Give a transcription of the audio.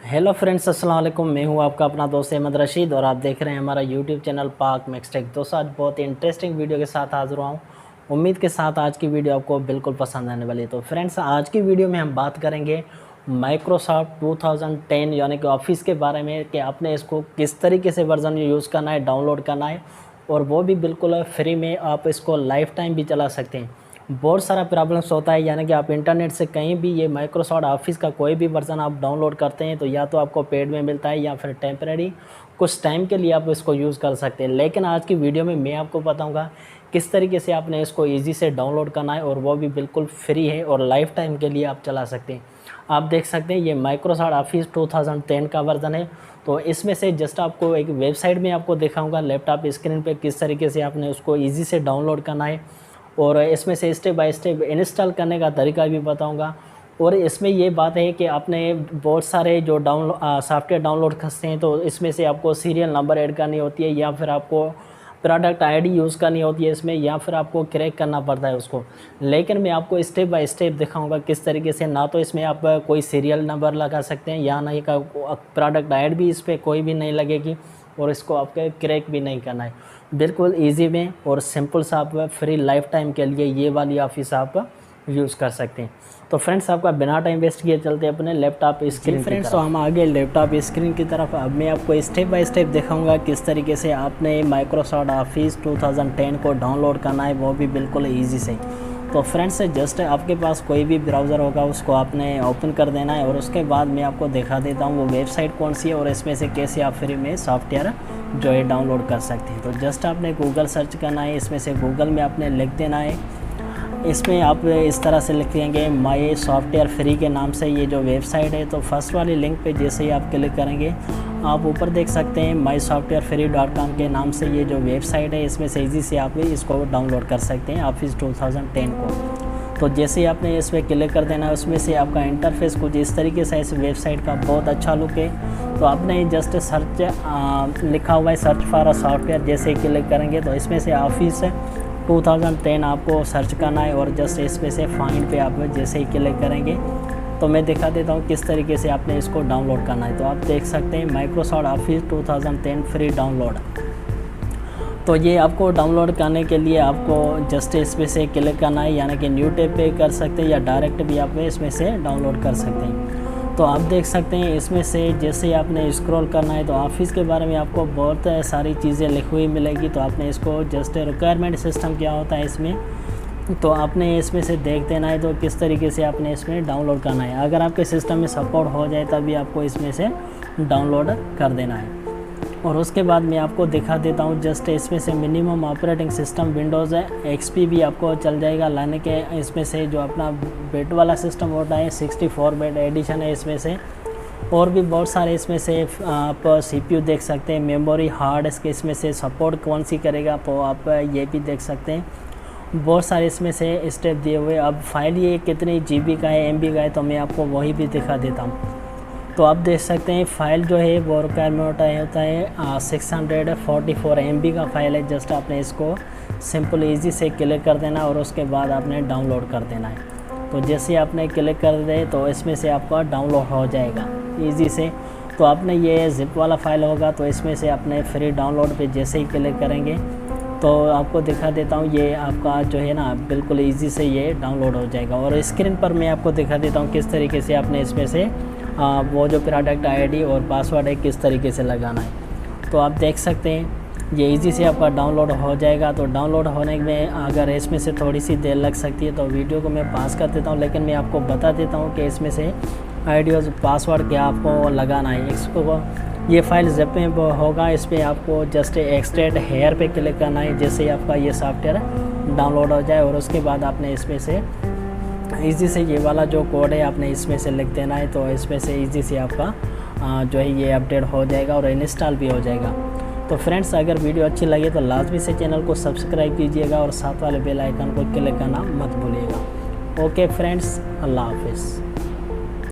Hello friends, अस्सलाम वालेकुम। मैं हूं आपका अपना दोस्त अहमद रशीद और आप देख रहे हैं हमारा यूट्यूब चैनल पाक मैक्सटेक। दोस्तों, आज बहुत ही इंटरेस्टिंग वीडियो के साथ हाजिर हुआ हूं। उम्मीद के साथ आज की वीडियो आपको बिल्कुल पसंद आने वाली है। तो फ्रेंड्स, आज की वीडियो में हम बात करेंगे माइक्रोसॉफ्ट 2010 यानी कि ऑफिस के बारे में कि आपने इसको किस तरीके से वर्जन यूज़ करना है, डाउनलोड करना है, और वो भी बिल्कुल फ्री में। आप इसको लाइफ टाइम भी चला सकते हैं। बहुत सारा प्रॉब्लम्स होता है, यानी कि आप इंटरनेट से कहीं भी ये माइक्रोसॉफ्ट ऑफिस का कोई भी वर्जन आप डाउनलोड करते हैं तो या तो आपको पेड में मिलता है या फिर टेम्परेरी कुछ टाइम के लिए आप इसको यूज़ कर सकते हैं। लेकिन आज की वीडियो में मैं आपको बताऊंगा किस तरीके से आपने इसको ईजी से डाउनलोड करना है, और वो भी बिल्कुल फ्री है और लाइफ टाइम के लिए आप चला सकते हैं। आप देख सकते हैं ये माइक्रोसॉफ्ट ऑफिस 2010 का वर्जन है। तो इसमें से जस्ट आपको एक वेबसाइट में आपको दिखाऊंगा लैपटॉप स्क्रीन पे किस तरीके से आपने उसको ईजी से डाउनलोड करना है, और इसमें से स्टेप बाय स्टेप इंस्टॉल करने का तरीका भी बताऊंगा। और इसमें ये बात है कि आपने बहुत सारे जो सॉफ्टवेयर डाउनलोड करते हैं तो इसमें से आपको सीरियल नंबर ऐड करनी होती है, या फिर आपको प्रोडक्ट आईडी यूज़ करनी होती है इसमें, या फिर आपको क्रैक करना पड़ता है उसको। लेकिन मैं आपको स्टेप बाय स्टेप दिखाऊंगा किस तरीके से। ना तो इसमें आप कोई सीरियल नंबर लगा सकते हैं, या नहीं का प्रोडक्ट आईडी भी इस पर कोई भी नहीं लगेगी, और इसको आपके क्रैक भी नहीं करना है। बिल्कुल इजी में और सिंपल सा आप फ्री लाइफ टाइम के लिए ये वाली ऑफिस आप यूज़ कर सकते हैं। तो फ्रेंड्स, आपका बिना टाइम वेस्ट किए चलते हैं अपने लैपटॉप स्क्रीन फ्रेंड्स। तो हम आगे लैपटॉप स्क्रीन की तरफ। अब मैं आपको स्टेप बाय स्टेप दिखाऊंगा किस तरीके से आपने माइक्रोसॉफ्ट ऑफिस 2010 को डाउनलोड करना है, वो भी बिल्कुल ईजी से। तो फ्रेंड्स, जस्ट आपके पास कोई भी ब्राउज़र होगा उसको आपने ओपन कर देना है, और उसके बाद मैं आपको दिखा देता हूँ वो वेबसाइट कौन सी है और इसमें से कैसे आप फ्री में सॉफ्टवेयर जो है डाउनलोड कर सकते हैं। तो जस्ट आपने गूगल सर्च करना है, इसमें से गूगल में आपने लिख देना है। इसमें आप इस तरह से लिख देंगे माई सॉफ्टवेयर फ्री के नाम से ये जो वेबसाइट है। तो फर्स्ट वाली लिंक पे जैसे ही आप क्लिक करेंगे आप ऊपर देख सकते हैं mysoftwarefree.com के नाम से ये जो वेबसाइट है, इसमें से ईजी से आप इसको डाउनलोड कर सकते हैं ऑफिस 2010 को। तो जैसे ही आपने इस पर क्लिक कर देना है, उसमें से आपका इंटरफेस कुछ इस तरीके से इस वेबसाइट का बहुत अच्छा लुक है। तो आपने जस्ट सर्च लिखा हुआ है सर्च फॉर अ सॉफ्टवेयर, जैसे ही क्लिक करेंगे तो इसमें से ऑफिस 2010 आपको सर्च करना है, और जस्ट इसमें से फाइंड पे आप जैसे ही क्लिक करेंगे तो मैं दिखा देता हूँ किस तरीके से आपने इसको डाउनलोड करना है। तो आप देख सकते हैं माइक्रोसॉफ्ट ऑफिस 2010 फ्री डाउनलोड। तो ये आपको डाउनलोड करने के लिए आपको जस्ट इसमें से क्लिक करना है, यानी कि न्यू टैब पे कर सकते हैं या डायरेक्ट भी आप इसमें से डाउनलोड कर सकते हैं। तो आप देख सकते हैं इसमें से जैसे आपने स्क्रॉल करना है तो ऑफिस के बारे में आपको बहुत सारी चीज़ें लिखी हुई मिलेगी। तो आपने इसको जस्ट रिक्वायरमेंट सिस्टम क्या होता है इसमें, तो आपने इसमें से देख देना है तो किस तरीके से आपने इसमें डाउनलोड करना है। अगर आपके सिस्टम में सपोर्ट हो जाए तभी आपको इसमें से डाउनलोड कर देना है। और उसके बाद मैं आपको दिखा देता हूँ जस्ट इसमें से मिनिमम ऑपरेटिंग सिस्टम विंडोज़ है, एक्सपी भी आपको चल जाएगा। लाने के इसमें से जो अपना बेट वाला सिस्टम होता है 64 बेट एडिशन है इसमें से, और भी बहुत सारे इसमें से आप सीपीयू देख सकते हैं, मेमोरी हार्ड डिस्क इसमें से सपोर्ट कौन सी करेगा तो आप ये भी देख सकते हैं। बहुत सारे इसमें से स्टेप दिए हुए। अब फाइल ये कितनी जीबी का है, एमबी का है, तो मैं आपको वही भी दिखा देता हूँ। तो आप देख सकते हैं फाइल जो है वो रिक्वायरमेंट होता है 644 MB का फाइल है। जस्ट आपने इसको सिंपल इजी से क्लिक कर देना और उसके बाद आपने डाउनलोड कर देना है। तो जैसे आपने क्लिक कर दे तो इसमें से आपका डाउनलोड हो जाएगा इजी से। तो आपने ये जिप वाला फाइल होगा तो इसमें से अपने फ्री डाउनलोड पे जैसे ही क्लिक करेंगे तो आपको दिखा देता हूँ ये आपका जो है ना बिल्कुल इजी से ये डाउनलोड हो जाएगा। और स्क्रीन पर मैं आपको दिखा देता हूँ किस तरीके से आपने इसमें से वो जो प्रोडक्ट आईडी और पासवर्ड है किस तरीके से लगाना है। तो आप देख सकते हैं ये इजी से आपका डाउनलोड हो जाएगा। तो डाउनलोड होने में अगर इसमें से थोड़ी सी देर लग सकती है तो वीडियो को मैं पास कर देता हूँ, लेकिन मैं आपको बता देता हूँ कि इसमें से आईडी और पासवर्ड क्या आपको लगाना है। इसको ये फाइल जिप में होगा, इस पर आपको जस्ट एक्सट्रैक्ट हेयर पे क्लिक करना है जैसे ही आपका ये सॉफ्टवेयर डाउनलोड हो जाए। और उसके बाद आपने इसमें से ईजी से ये वाला जो कोड है आपने इसमें से लिख देना है। तो इसमें से ईजी से आपका जो है ये अपडेट हो जाएगा और इंस्टॉल भी हो जाएगा। तो फ्रेंड्स, अगर वीडियो अच्छी लगे तो लाजमी से चैनल को सब्सक्राइब कीजिएगा और साथ वाले बेल आइकन को क्लिक करना मत भूलिएगा। ओके फ्रेंड्स, अल्लाह हाफिज़।